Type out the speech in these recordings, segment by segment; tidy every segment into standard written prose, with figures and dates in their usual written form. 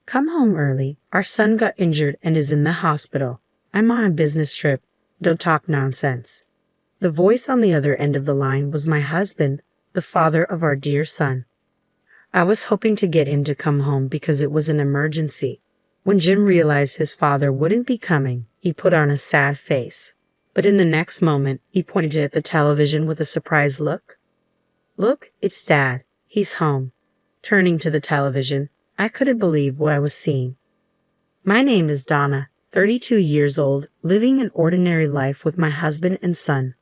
Come home early. Our son got injured and is in the hospital. I'm on a business trip. Don't talk nonsense. The voice on the other end of the line was my husband, the father of our dear son. I was hoping to get him to come home because it was an emergency. When Jim realized his father wouldn't be coming, he put on a sad face. But in the next moment, he pointed at the television with a surprised look. Look, it's Dad. He's home. Turning to the television, I couldn't believe what I was seeing. My name is Donna, 32 years old, living an ordinary life with my husband and son.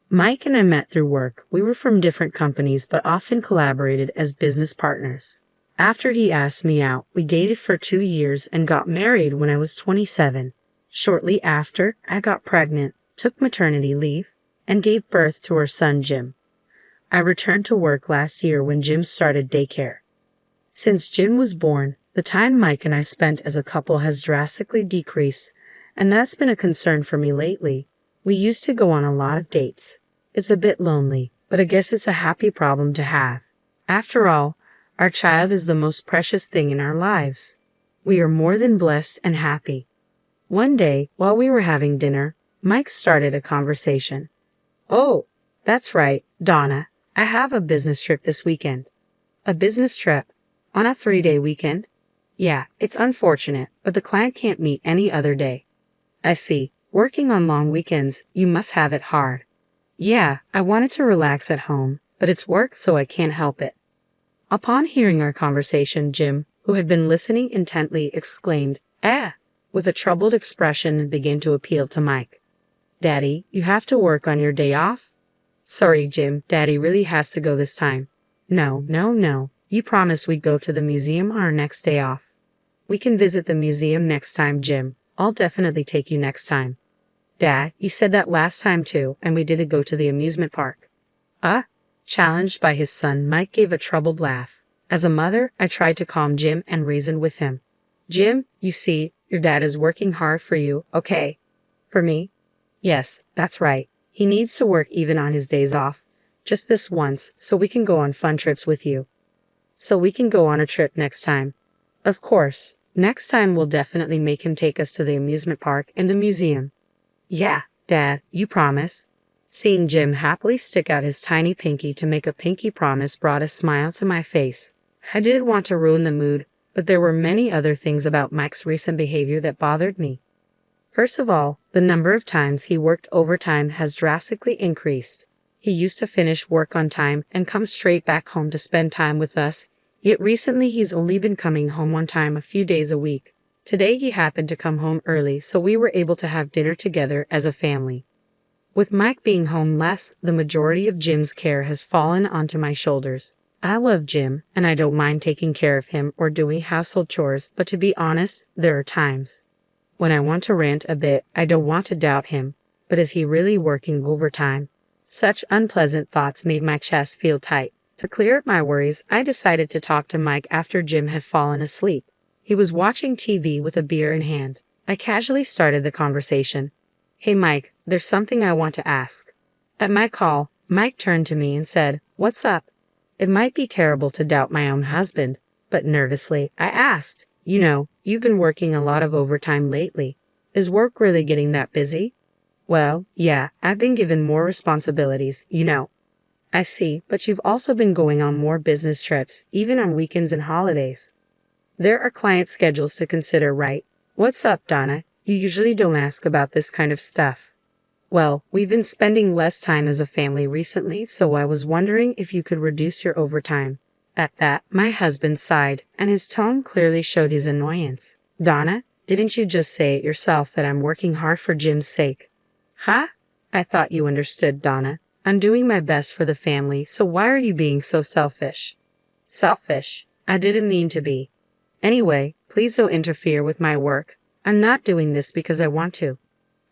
Mike and I met through work. We were from different companies but often collaborated as business partners. After he asked me out, we dated for 2 years and got married when I was 27. Shortly after, I got pregnant, took maternity leave, and gave birth to our son Jim. I returned to work last year when Jim started daycare. Since Jim was born, the time Mike and I spent as a couple has drastically decreased, and that's been a concern for me lately. We used to go on a lot of dates. It's a bit lonely, but I guess it's a happy problem to have. After all, our child is the most precious thing in our lives. We are more than blessed and happy. One day, while we were having dinner, Mike started a conversation. Oh, that's right, Donna. I have a business trip this weekend. A business trip? On a 3-day weekend? Yeah, it's unfortunate, but the client can't meet any other day. I see. Working on long weekends, you must have it hard. Yeah, I wanted to relax at home, but it's work, so I can't help it. Upon hearing our conversation, Jim, who had been listening intently, exclaimed, with a troubled expression and began to appeal to Mike. Daddy, you have to work on your day off? Sorry, Jim, Daddy really has to go this time. No. You promised we'd go to the museum on our next day off. We can visit the museum next time, Jim. I'll definitely take you next time. Dad, you said that last time too, and we didn't go to the amusement park. Challenged by his son, Mike gave a troubled laugh. As a mother, I tried to calm Jim and reason with him. Jim, you see, your dad is working hard for you, okay? For me? Yes, that's right. He needs to work even on his days off. Just this once, so we can go on fun trips with you. So we can go on a trip next time. Of course. Next time we'll definitely make him take us to the amusement park and the museum. Yeah, Dad, you promise. Seeing Jim happily stick out his tiny pinky to make a pinky promise brought a smile to my face. I didn't want to ruin the mood, but there were many other things about Mike's recent behavior that bothered me. First of all, the number of times he worked overtime has drastically increased. He used to finish work on time and come straight back home to spend time with us, yet recently he's only been coming home on time a few days a week. Today he happened to come home early, so we were able to have dinner together as a family. With Mike being home less, the majority of Jim's care has fallen onto my shoulders. I love Jim, and I don't mind taking care of him or doing household chores, but to be honest, there are times when I want to rant a bit. I don't want to doubt him, but is he really working overtime? Such unpleasant thoughts made my chest feel tight. To clear up my worries, I decided to talk to Mike after Jim had fallen asleep. He was watching TV with a beer in hand. I casually started the conversation. Hey Mike, there's something I want to ask. At my call, Mike turned to me and said, What's up? It might be terrible to doubt my own husband, but nervously, I asked, you've been working a lot of overtime lately. Is work really getting that busy? Well, yeah, I've been given more responsibilities, I see, but you've also been going on more business trips, even on weekends and holidays. There are client schedules to consider, right? What's up, Donna? You usually don't ask about this kind of stuff. Well, we've been spending less time as a family recently, so I was wondering if you could reduce your overtime. At that, my husband sighed, and his tone clearly showed his annoyance. Donna, didn't you just say it yourself that I'm working hard for Jim's sake? Huh? I thought you understood, Donna. I'm doing my best for the family, so why are you being so selfish? Selfish? I didn't mean to be. Anyway, please don't interfere with my work. I'm not doing this because I want to.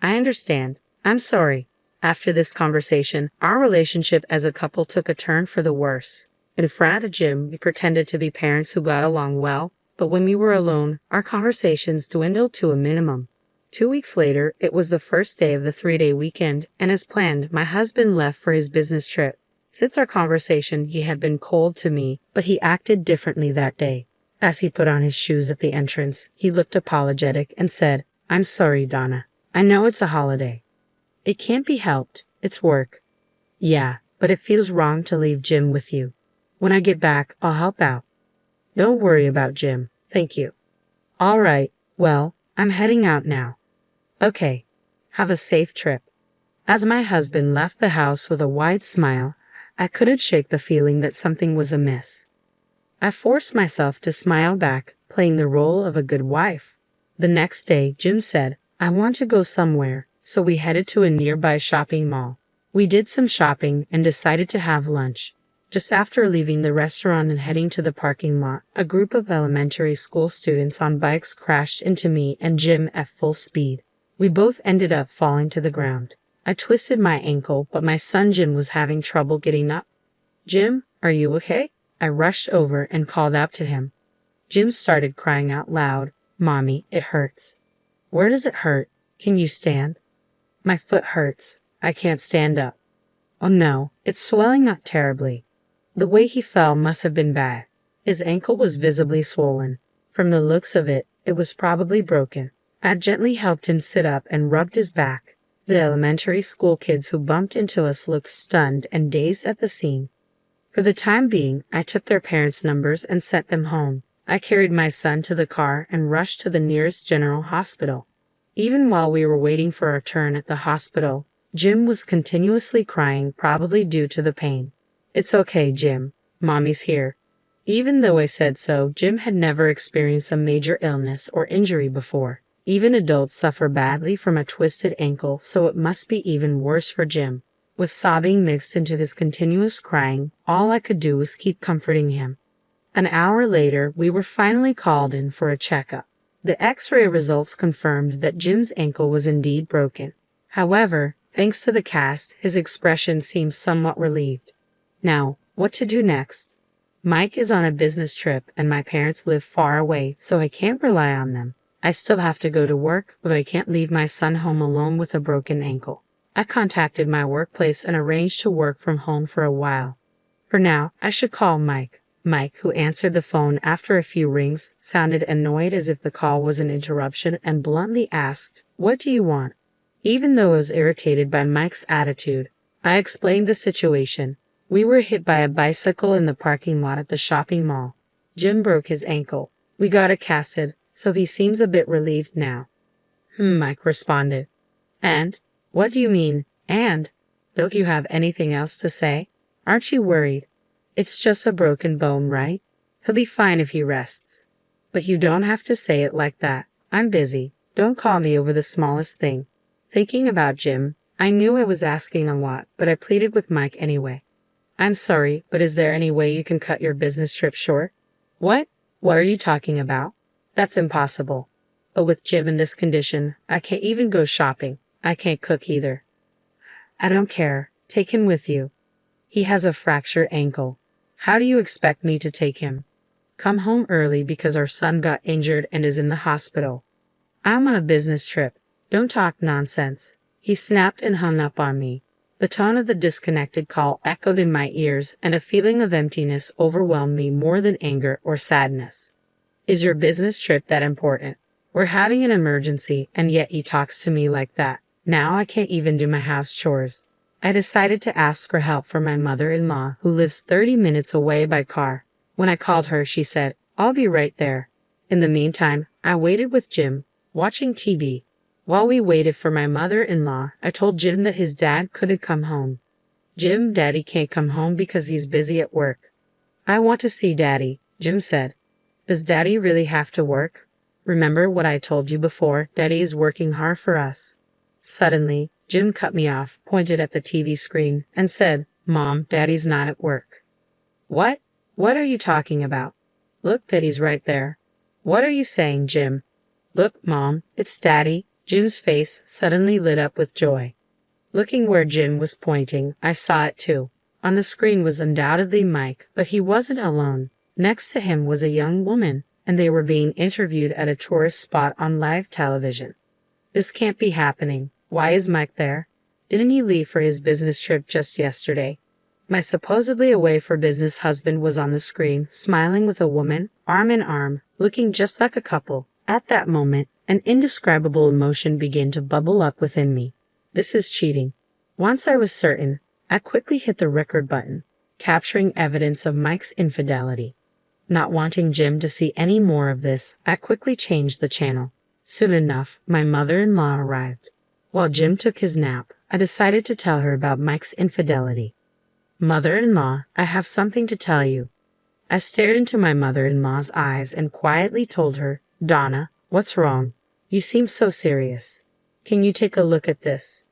I understand. I'm sorry. After this conversation, our relationship as a couple took a turn for the worse. In front of Jim, we pretended to be parents who got along well, but when we were alone, our conversations dwindled to a minimum. 2 weeks later, it was the first day of the 3-day weekend, and as planned, my husband left for his business trip. Since our conversation, he had been cold to me, but he acted differently that day. As he put on his shoes at the entrance, he looked apologetic and said, "I'm sorry, Donna. I know it's a holiday. It can't be helped. It's work." "Yeah, but it feels wrong to leave Jim with you. When I get back, I'll help out." "Don't worry about Jim. Thank you." "All right. Well, I'm heading out now." "Okay. Have a safe trip." As my husband left the house with a wide smile, I couldn't shake the feeling that something was amiss. I forced myself to smile back, playing the role of a good wife. The next day, Jim said, "I want to go somewhere," so we headed to a nearby shopping mall. We did some shopping and decided to have lunch. Just after leaving the restaurant and heading to the parking lot, a group of elementary school students on bikes crashed into me and Jim at full speed. We both ended up falling to the ground. I twisted my ankle, but my son Jim was having trouble getting up. "Jim, are you okay?" I rushed over and called out to him. Jim started crying out loud, "Mommy, it hurts." "Where does it hurt? Can you stand?" "My foot hurts. I can't stand up." "Oh no, it's swelling up terribly." The way he fell must have been bad. His ankle was visibly swollen. From the looks of it, it was probably broken. I gently helped him sit up and rubbed his back. The elementary school kids who bumped into us looked stunned and dazed at the scene. For the time being, I took their parents' numbers and sent them home. I carried my son to the car and rushed to the nearest general hospital. Even while we were waiting for our turn at the hospital, Jim was continuously crying, probably due to the pain. "It's okay, Jim. Mommy's here." Even though I said so, Jim had never experienced a major illness or injury before. Even adults suffer badly from a twisted ankle, so it must be even worse for Jim. With sobbing mixed into his continuous crying, all I could do was keep comforting him. An hour later, we were finally called in for a checkup. The X-ray results confirmed that Jim's ankle was indeed broken. However, thanks to the cast, his expression seemed somewhat relieved. Now, what to do next? Mike is on a business trip and my parents live far away, so I can't rely on them. I still have to go to work, but I can't leave my son home alone with a broken ankle. I contacted my workplace and arranged to work from home for a while. For now, I should call Mike. Mike, who answered the phone after a few rings, sounded annoyed as if the call was an interruption and bluntly asked, "What do you want?" Even though I was irritated by Mike's attitude, I explained the situation. We were hit by a bicycle in the parking lot at the shopping mall. Jim broke his ankle. We got it casted, so he seems a bit relieved now. Mike responded. "And? What do you mean, and? Don't you have anything else to say? Aren't you worried? It's just a broken bone, right? He'll be fine if he rests." "But you don't have to say it like that. I'm busy. Don't call me over the smallest thing." Thinking about Jim, I knew I was asking a lot, but I pleaded with Mike anyway. "I'm sorry, but is there any way you can cut your business trip short?" "What? What are you talking about? That's impossible. But with Jim in this condition, I can't even go shopping. I can't cook either." "I don't care. Take him with you. He has a fractured ankle. How do you expect me to take him?" "Come home early because our son got injured and is in the hospital." "I'm on a business trip. Don't talk nonsense." He snapped and hung up on me. The tone of the disconnected call echoed in my ears, and a feeling of emptiness overwhelmed me more than anger or sadness. "Is your business trip that important? We're having an emergency, and yet he talks to me like that. Now I can't even do my house chores." I decided to ask for help from my mother-in-law, who lives 30 minutes away by car. When I called her, she said, "I'll be right there." In the meantime, I waited with Jim, watching TV. While we waited for my mother-in-law, I told Jim that his dad couldn't come home. "Jim, Daddy can't come home because he's busy at work." "I want to see Daddy," Jim said. "Does Daddy really have to work? Remember what I told you before, Daddy is working hard for us." Suddenly, Jim cut me off, pointed at the TV screen, and said, "Mom, Daddy's not at work." "What? What are you talking about?" "Look, Daddy's right there." "What are you saying, Jim?" "Look, Mom, it's Daddy." Jim's face suddenly lit up with joy. Looking where Jim was pointing, I saw it too. On the screen was undoubtedly Mike, but he wasn't alone. Next to him was a young woman, and they were being interviewed at a tourist spot on live television. This can't be happening. Why is Mike there? Didn't he leave for his business trip just yesterday? My supposedly away for business husband was on the screen, smiling with a woman, arm in arm, looking just like a couple. At that moment, an indescribable emotion began to bubble up within me. This is cheating. Once I was certain, I quickly hit the record button, capturing evidence of Mike's infidelity. Not wanting Jim to see any more of this, I quickly changed the channel. Soon enough, my mother-in-law arrived. While Jim took his nap, I decided to tell her about Mike's infidelity. Mother-in-law, I have something to tell you. I stared into my mother-in-law's eyes and quietly told her, Donna, what's wrong? You seem so serious. Can you take a look at this?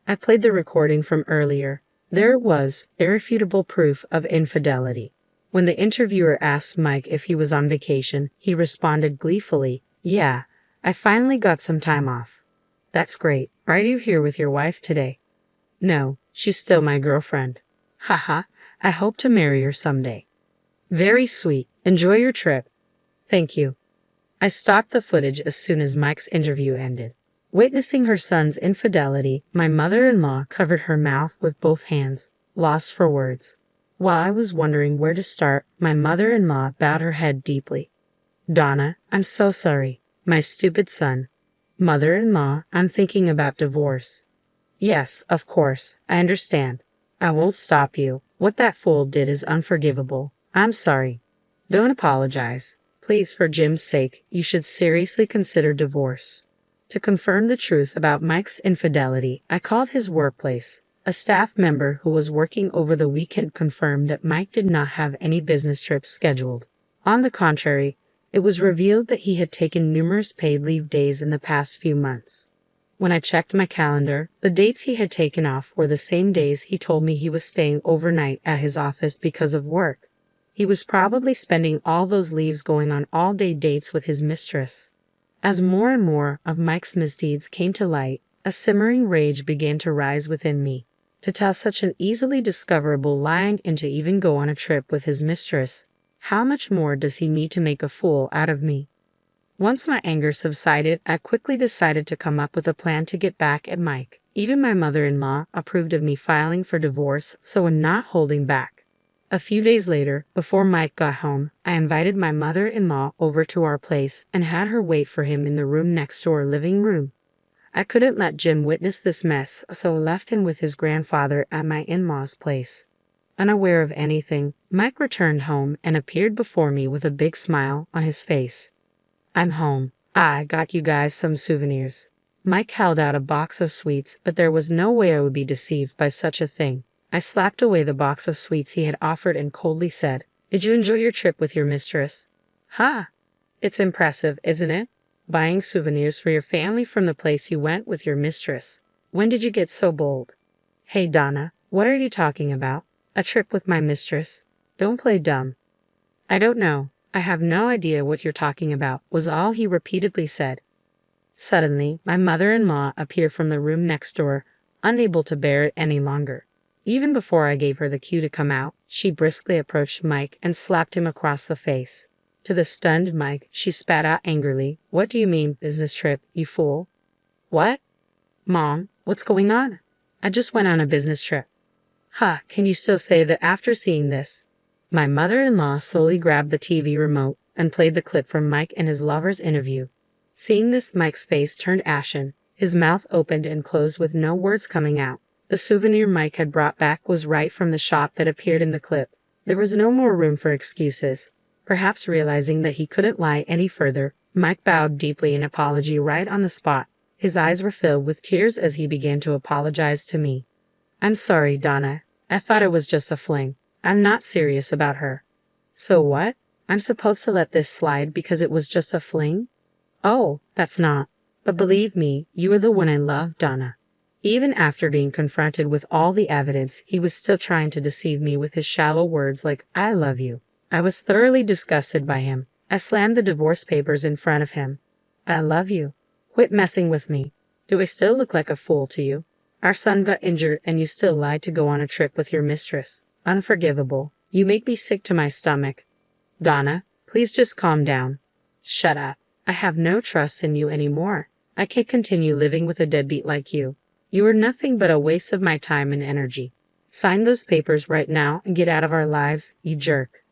I played the recording from earlier. There it was, irrefutable proof of infidelity. When the interviewer asked Mike if he was on vacation, he responded gleefully, Yeah, I finally got some time off. That's great. Are you here with your wife today? No, she's still my girlfriend. Haha, I hope to marry her someday. Very sweet. Enjoy your trip. Thank you. I stopped the footage as soon as Mike's interview ended. Witnessing her son's infidelity, my mother-in-law covered her mouth with both hands, lost for words. While I was wondering where to start, my mother-in-law bowed her head deeply. Donna, I'm so sorry. My stupid son. Mother-in-law, I'm thinking about divorce. Yes, of course, I understand. I won't stop you. What that fool did is unforgivable. I'm sorry. Don't apologize. Please, for Jim's sake, you should seriously consider divorce. To confirm the truth about Mike's infidelity, I called his workplace. A staff member who was working over the weekend confirmed that Mike did not have any business trips scheduled. On the contrary, it was revealed that he had taken numerous paid leave days in the past few months. When I checked my calendar, the dates he had taken off were the same days he told me he was staying overnight at his office because of work. He was probably spending all those leaves going on all-day dates with his mistress. As more and more of Mike's misdeeds came to light, a simmering rage began to rise within me. To tell such an easily discoverable lie and to even go on a trip with his mistress, how much more does he need to make a fool out of me? Once my anger subsided, I quickly decided to come up with a plan to get back at Mike. Even my mother-in-law approved of me filing for divorce, so I'm not holding back. A few days later, before Mike got home, I invited my mother-in-law over to our place and had her wait for him in the room next to our living room. I couldn't let Jim witness this mess, so I left him with his grandfather at my in-laws' place. Unaware of anything, Mike returned home and appeared before me with a big smile on his face. I'm home. I got you guys some souvenirs. Mike held out a box of sweets, but there was no way I would be deceived by such a thing. I slapped away the box of sweets he had offered and coldly said, Did you enjoy your trip with your mistress? Ha! It's impressive, isn't it? Buying souvenirs for your family from the place you went with your mistress. When did you get so bold? Hey Donna, what are you talking about? A trip with my mistress? Don't play dumb. I don't know. I have no idea what you're talking about, was all he repeatedly said. Suddenly, my mother-in-law appeared from the room next door, unable to bear it any longer. Even before I gave her the cue to come out, she briskly approached Mike and slapped him across the face. To the stunned Mike, she spat out angrily, What do you mean, business trip, you fool? What? Mom, what's going on? I just went on a business trip. Ha, can you still say that after seeing this? My mother-in-law slowly grabbed the TV remote and played the clip from Mike and his lover's interview. Seeing this, Mike's face turned ashen. His mouth opened and closed with no words coming out. The souvenir Mike had brought back was right from the shop that appeared in the clip. There was no more room for excuses. Perhaps realizing that he couldn't lie any further, Mike bowed deeply in apology right on the spot. His eyes were filled with tears as he began to apologize to me. I'm sorry, Donna. I thought it was just a fling. I'm not serious about her. So what? I'm supposed to let this slide because it was just a fling? Oh, that's not. But believe me, you are the one I love, Donna. Even after being confronted with all the evidence, he was still trying to deceive me with his shallow words like, I love you. I was thoroughly disgusted by him. I slammed the divorce papers in front of him. I love you. Quit messing with me. Do I still look like a fool to you? Our son got injured and you still lied to go on a trip with your mistress. Unforgivable. You make me sick to my stomach. Donna, please just calm down. Shut up. I have no trust in you anymore. I can't continue living with a deadbeat like you. You are nothing but a waste of my time and energy. Sign those papers right now and get out of our lives, you jerk.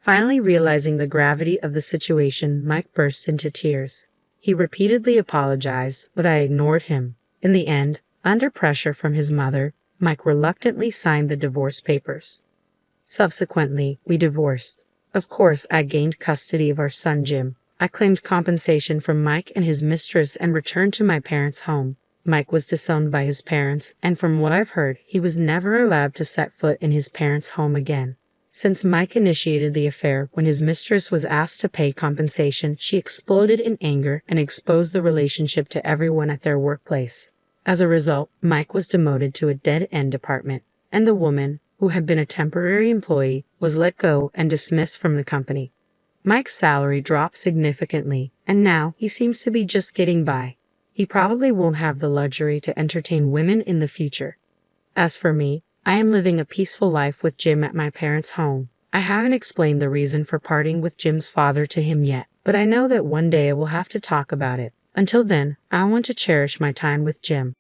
Finally realizing the gravity of the situation, Mike burst into tears. He repeatedly apologized, but I ignored him. In the end, under pressure from his mother, Mike reluctantly signed the divorce papers. Subsequently, we divorced. Of course, I gained custody of our son Jim. I claimed compensation from Mike and his mistress and returned to my parents' home. Mike was disowned by his parents, and from what I've heard, he was never allowed to set foot in his parents' home again. Since Mike initiated the affair, when his mistress was asked to pay compensation, she exploded in anger and exposed the relationship to everyone at their workplace. As a result, Mike was demoted to a dead-end department, and the woman, who had been a temporary employee, was let go and dismissed from the company. Mike's salary dropped significantly, and now he seems to be just getting by. He probably won't have the luxury to entertain women in the future. As for me, I am living a peaceful life with Jim at my parents' home. I haven't explained the reason for parting with Jim's father to him yet, but I know that one day I will have to talk about it. Until then, I want to cherish my time with Jim.